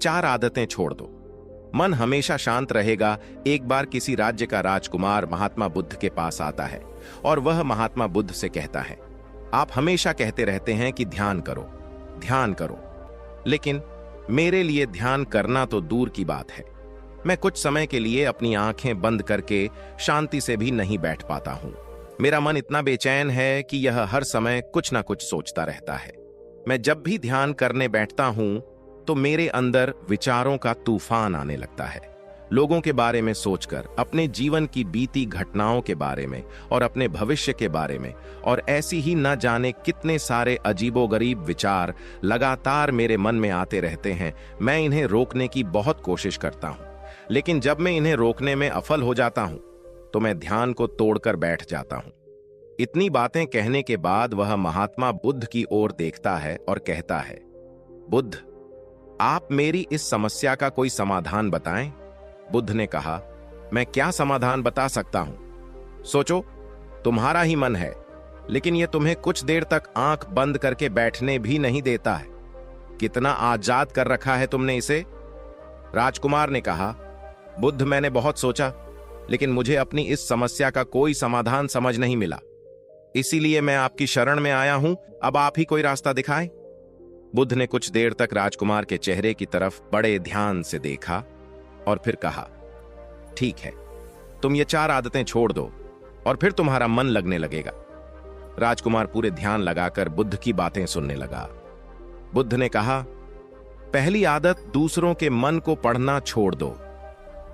4 आदतें छोड़ दो। मन हमेशा शांत रहेगा। एक बार किसी राज्य का राजकुमार महात्मा बुद्ध के पास आता है और वह महात्मा बुद्ध से कहता है, आप हमेशा कहते रहते हैं कि ध्यान करो, ध्यान करो, लेकिन मेरे लिए ध्यान करना तो दूर की बात है। मैं कुछ समय के लिए अपनी आंखें बंद करके शांति से भी नहीं बैठ पाता हूं। मेरा मन इतना बेचैन है कि यह हर समय कुछ ना कुछ सोचता रहता है। मैं जब भी ध्यान करने बैठता हूं तो मेरे अंदर विचारों का तूफान आने लगता है। लोगों के बारे में सोचकर, अपने जीवन की बीती घटनाओं के बारे में और अपने भविष्य के बारे में, और ऐसी ही न जाने कितने सारे अजीबोगरीब विचार लगातार मेरे मन में आते रहते हैं। मैं इन्हें रोकने की बहुत कोशिश करता हूं, लेकिन जब मैं इन्हें रोकने में असफल हो जाता हूं तो मैं ध्यान को तोड़कर बैठ जाता हूं। इतनी बातें कहने के बाद वह महात्मा बुद्ध की ओर देखता है और कहता है, बुद्ध, आप मेरी इस समस्या का कोई समाधान बताएं। बुद्ध ने कहा, मैं क्या समाधान बता सकता हूं? सोचो, तुम्हारा ही मन है, लेकिन यह तुम्हें कुछ देर तक आंख बंद करके बैठने भी नहीं देता है। कितना आजाद कर रखा है तुमने इसे। राजकुमार ने कहा, बुद्ध, मैंने बहुत सोचा, लेकिन मुझे अपनी इस समस्या का कोई समाधान समझ नहीं मिला। इसीलिए मैं आपकी शरण में आया हूं। अब आप ही कोई रास्ता दिखाएं। बुद्ध ने कुछ देर तक राजकुमार के चेहरे की तरफ बड़े ध्यान से देखा और फिर कहा, ठीक है, तुम ये 4 आदतें छोड़ दो और फिर तुम्हारा मन लगने लगेगा। राजकुमार पूरे ध्यान लगाकर बुद्ध की बातें सुनने लगा। बुद्ध ने कहा, पहली आदत, दूसरों के मन को पढ़ना छोड़ दो।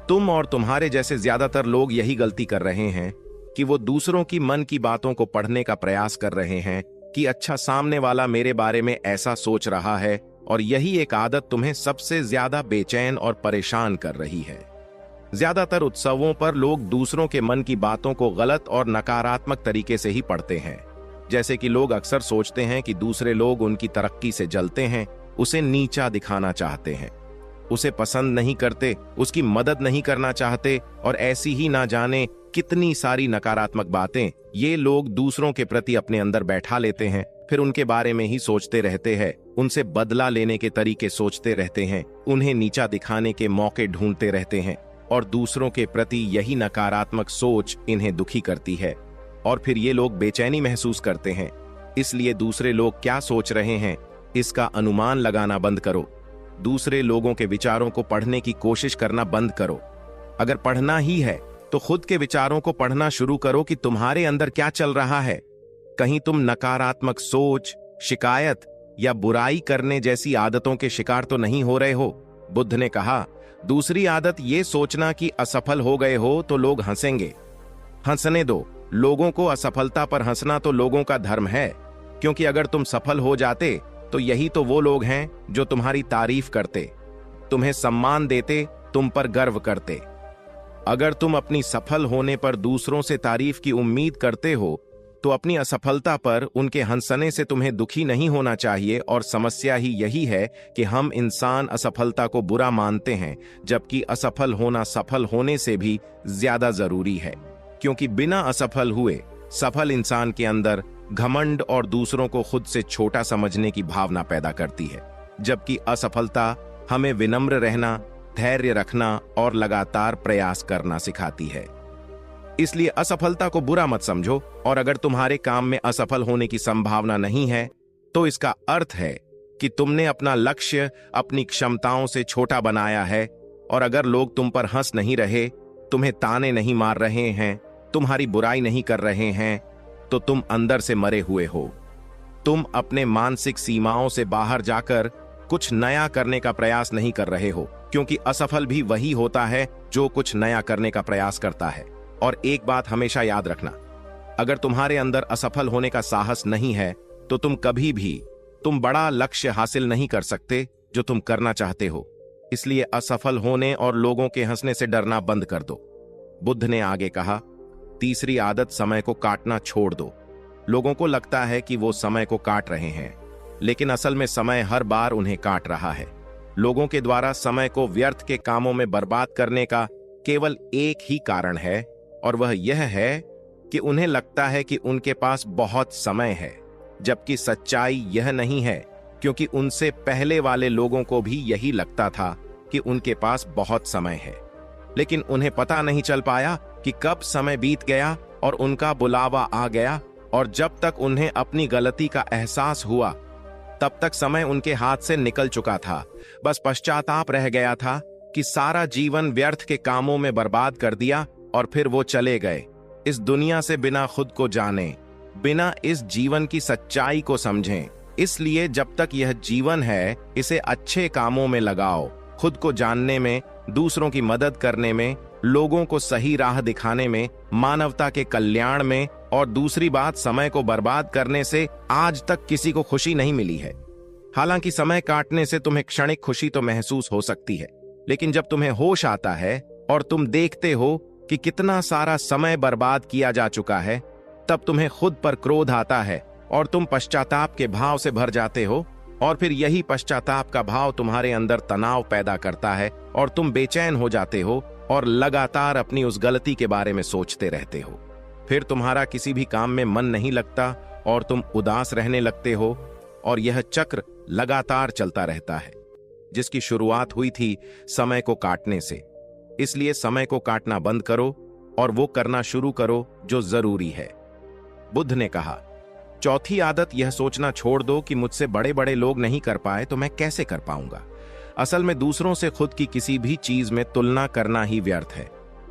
तुम और तुम्हारे जैसे ज्यादातर लोग यही गलती कर रहे हैं कि वो दूसरों की मन की बातों को पढ़ने का प्रयास कर रहे हैं कि अच्छा, सामने वाला मेरे बारे में ऐसा सोच रहा है, और यही एक आदत तुम्हें सबसे ज्यादा बेचैन और परेशान कर रही है। ज्यादातर उत्सवों पर लोग दूसरों के मन की बातों को गलत और नकारात्मक तरीके से ही पढ़ते हैं। जैसे कि लोग अक्सर सोचते हैं कि दूसरे लोग उनकी तरक्की से जलते हैं, उसे नीचा दिखाना चाहते हैं, उसे पसंद नहीं करते, उसकी मदद नहीं करना चाहते, और ऐसी ही ना जाने कितनी सारी नकारात्मक बातें ये लोग दूसरों के प्रति अपने अंदर बैठा लेते हैं। फिर उनके बारे में ही सोचते रहते हैं, उनसे बदला लेने के तरीके सोचते रहते हैं, उन्हें नीचा दिखाने के मौके ढूंढते रहते हैं, और दूसरों के प्रति यही नकारात्मक सोच इन्हें दुखी करती है, और फिर ये लोग बेचैनी महसूस करते हैं। इसलिए दूसरे लोग क्या सोच रहे हैं, इसका अनुमान लगाना बंद करो। दूसरे लोगों के विचारों को पढ़ने की कोशिश करना बंद करो। अगर पढ़ना ही है तो खुद के विचारों को पढ़ना शुरू करो कि तुम्हारे अंदर क्या चल रहा है। कहीं तुम नकारात्मक सोच, शिकायत या बुराई करने जैसी आदतों के शिकार तो नहीं हो रहे हो। बुद्ध ने कहा, दूसरी आदत ये सोचना कि असफल हो गए हो तो लोग हंसेंगे। हंसने दो। लोगों को असफलता पर हंसना तो लोगों का धर्म है, क्योंकि अगर तुम सफल हो जाते तो यही तो वो लोग हैं जो तुम्हारी तारीफ करते, तुम्हें सम्मान देते, तुम पर गर्व करते। अगर तुम अपनी सफल होने पर दूसरों से तारीफ की उम्मीद करते हो तो अपनी असफलता पर उनके हंसने से तुम्हें दुखी नहीं होना चाहिए। और समस्या ही यही है कि हम इंसान असफलता को बुरा मानते हैं, जबकि असफल होना सफल होने से भी ज्यादा जरूरी है, क्योंकि बिना असफल हुए सफल इंसान के अंदर घमंड और दूसरों को खुद से छोटा समझने की भावना पैदा करती है, जबकि असफलता हमें विनम्र रहना, धैर्य रखना और लगातार प्रयास करना सिखाती है। इसलिए असफलता को बुरा मत समझो, और अगर तुम्हारे काम में असफल होने की संभावना नहीं है तो इसका अर्थ है कि तुमने अपना लक्ष्य अपनी क्षमताओं से छोटा बनाया है। और अगर लोग तुम पर हंस नहीं रहे, तुम्हें ताने नहीं मार रहे हैं, तुम्हारी बुराई नहीं कर रहे हैं, तो तुम अंदर से मरे हुए हो। तुम अपने मानसिक सीमाओं से बाहर जाकर कुछ नया करने का प्रयास नहीं कर रहे हो, क्योंकि असफल भी वही होता है जो कुछ नया करने का प्रयास करता है। और एक बात हमेशा याद रखना, अगर तुम्हारे अंदर असफल होने का साहस नहीं है तो तुम बड़ा लक्ष्य हासिल नहीं कर सकते जो तुम करना चाहते हो। इसलिए असफल होने और लोगों के हंसने से डरना बंद कर दो। बुद्ध ने आगे कहा, तीसरी आदत, समय को काटना छोड़ दो। लोगों को लगता है कि वो समय को काट रहे हैं, लेकिन असल में समय हर बार उन्हें काट रहा है। लोगों के द्वारा समय को व्यर्थ के कामों में बर्बाद करने का केवल एक ही कारण है, और वह यह है कि उन्हें लगता है कि उनके पास बहुत समय है, जबकि सच्चाई यह नहीं है क्योंकि उनसे पहले वाले लोगों को भी यही लगता था कि उनके पास बहुत समय है। लेकिन उन्हें पता नहीं चल पाया कि कब समय बीत गया और उनका बुलावा आ गया, और जब तक उन्हें अपनी गलती का एहसास हुआ तब तक समय उनके हाथ से निकल चुका था। बस पश्चाताप रह गया था कि सारा जीवन व्यर्थ के कामों में बर्बाद कर दिया और फिर वो चले गए इस दुनिया से बिना खुद को जाने, बिना इस जीवन की सच्चाई को समझें। इसलिए जब तक यह जीवन है, इसे अच्छे कामों में लगाओ, खुद को जानने में, दूसरों की मदद करने में, लोगों को सही राह दिखाने में, मानवता के कल्याण में। और दूसरी बात, समय को बर्बाद करने से आज तक किसी को खुशी नहीं मिली है। हालांकि समय काटने से तुम्हें क्षणिक खुशी तो महसूस हो सकती है, लेकिन जब तुम्हें होश आता है और तुम देखते हो कि कितना सारा समय बर्बाद किया जा चुका है, तब तुम्हें खुद पर क्रोध आता है और तुम पश्चाताप के भाव से भर जाते हो। और फिर यही पश्चाताप का भाव तुम्हारे अंदर तनाव पैदा करता है और तुम बेचैन हो जाते हो और लगातार अपनी उस गलती के बारे में सोचते रहते हो। फिर तुम्हारा किसी भी काम में मन नहीं लगता और तुम उदास रहने लगते हो, और यह चक्र लगातार चलता रहता है, जिसकी शुरुआत हुई थी समय को काटने से। इसलिए समय को काटना बंद करो और वो करना शुरू करो जो जरूरी है। बुद्ध ने कहा, चौथी आदत यह सोचना छोड़ दो कि मुझसे बड़े बड़े लोग नहीं कर पाए तो मैं कैसे कर पाऊंगा। असल में दूसरों से खुद की किसी भी चीज में तुलना करना ही व्यर्थ है।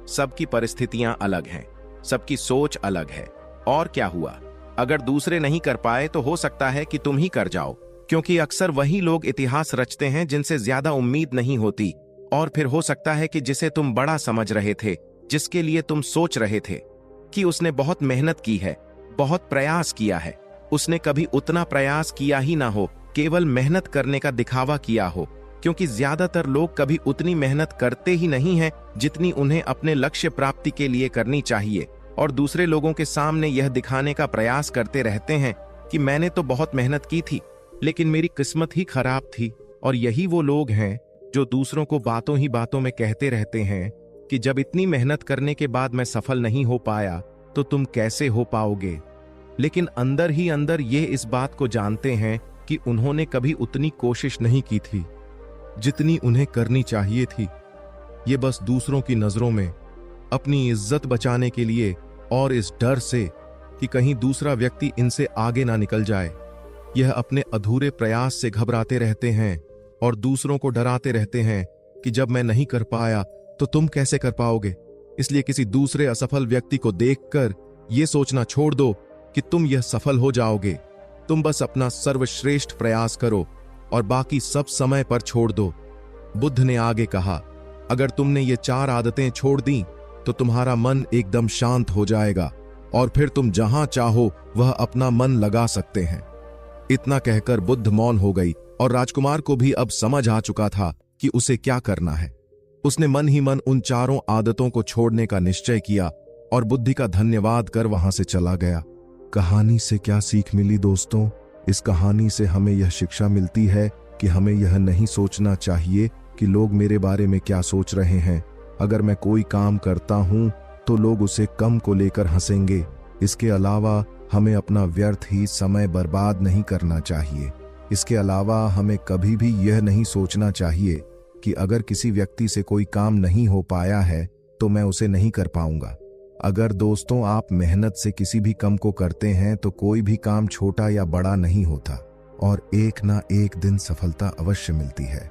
सबकी परिस्थितियां अलग हैं, सबकी सोच अलग है। और क्या हुआ, अगर दूसरे नहीं कर पाए तो हो सकता है कि तुम ही कर जाओ, क्योंकि अक्सर वही लोग इतिहास रचते हैं जिनसे ज्यादा उम्मीद नहीं होती। और फिर हो सकता है कि जिसे तुम बड़ा समझ रहे थे, जिसके लिए तुम सोच रहे थे कि उसने बहुत मेहनत की है, बहुत प्रयास किया है, उसने कभी उतना प्रयास किया ही ना हो, केवल मेहनत करने का दिखावा किया हो। क्योंकि ज्यादातर लोग कभी उतनी मेहनत करते ही नहीं हैं जितनी उन्हें अपने लक्ष्य प्राप्ति के लिए करनी चाहिए, और दूसरे लोगों के सामने यह दिखाने का प्रयास करते रहते हैं कि मैंने तो बहुत मेहनत की थी लेकिन मेरी किस्मत ही खराब थी। और यही वो लोग हैं जो दूसरों को बातों ही बातों में कहते रहते हैं कि जब इतनी मेहनत करने के बाद मैं सफल नहीं हो पाया तो तुम कैसे हो पाओगे। लेकिन अंदर ही अंदर ये इस बात को जानते हैं कि उन्होंने कभी उतनी कोशिश नहीं की थी जितनी उन्हें करनी चाहिए थी। ये बस दूसरों की नजरों में अपनी इज्जत बचाने के लिए और इस डर से कि कहीं दूसरा व्यक्ति इनसे आगे ना निकल जाए, यह अपने अधूरे प्रयास से घबराते रहते हैं और दूसरों को डराते रहते हैं कि जब मैं नहीं कर पाया तो तुम कैसे कर पाओगे। इसलिए किसी दूसरे असफल व्यक्ति को देखकर यह सोचना छोड़ दो कि तुम यह सफल हो जाओगे। तुम बस अपना सर्वश्रेष्ठ प्रयास करो और बाकी सब समय पर छोड़ दो। बुद्ध ने आगे कहा, अगर तुमने ये 4 आदतें छोड़ दी तो तुम्हारा मन एकदम शांत हो जाएगा और फिर तुम जहां चाहो वह अपना मन लगा सकते हैं। इतना कहकर बुद्ध मौन हो गई और राजकुमार को भी अब समझ आ चुका था कि उसे क्या करना है। उसने मन ही मन उन 4 आदतों को छोड़ने का निश्चय किया और बुद्धि का धन्यवाद कर वहां से चला गया। कहानी से क्या सीख मिली दोस्तों? इस कहानी से हमें यह शिक्षा मिलती है कि हमें यह नहीं सोचना चाहिए कि लोग मेरे बारे में क्या सोच रहे हैं। अगर मैं कोई काम करता हूं तो लोग उसे कम को लेकर हंसेंगे। इसके अलावा हमें अपना व्यर्थ ही समय बर्बाद नहीं करना चाहिए। इसके अलावा हमें कभी भी यह नहीं सोचना चाहिए कि अगर किसी व्यक्ति से कोई काम नहीं हो पाया है तो मैं उसे नहीं कर पाऊंगा। अगर दोस्तों आप मेहनत से किसी भी काम को करते हैं तो कोई भी काम छोटा या बड़ा नहीं होता और एक ना एक दिन सफलता अवश्य मिलती है।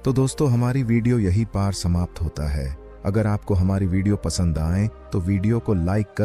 तो दोस्तों हमारी वीडियो यही पार समाप्त होता है। अगर आपको हमारी वीडियो पसंद आए तो वीडियो को लाइक कर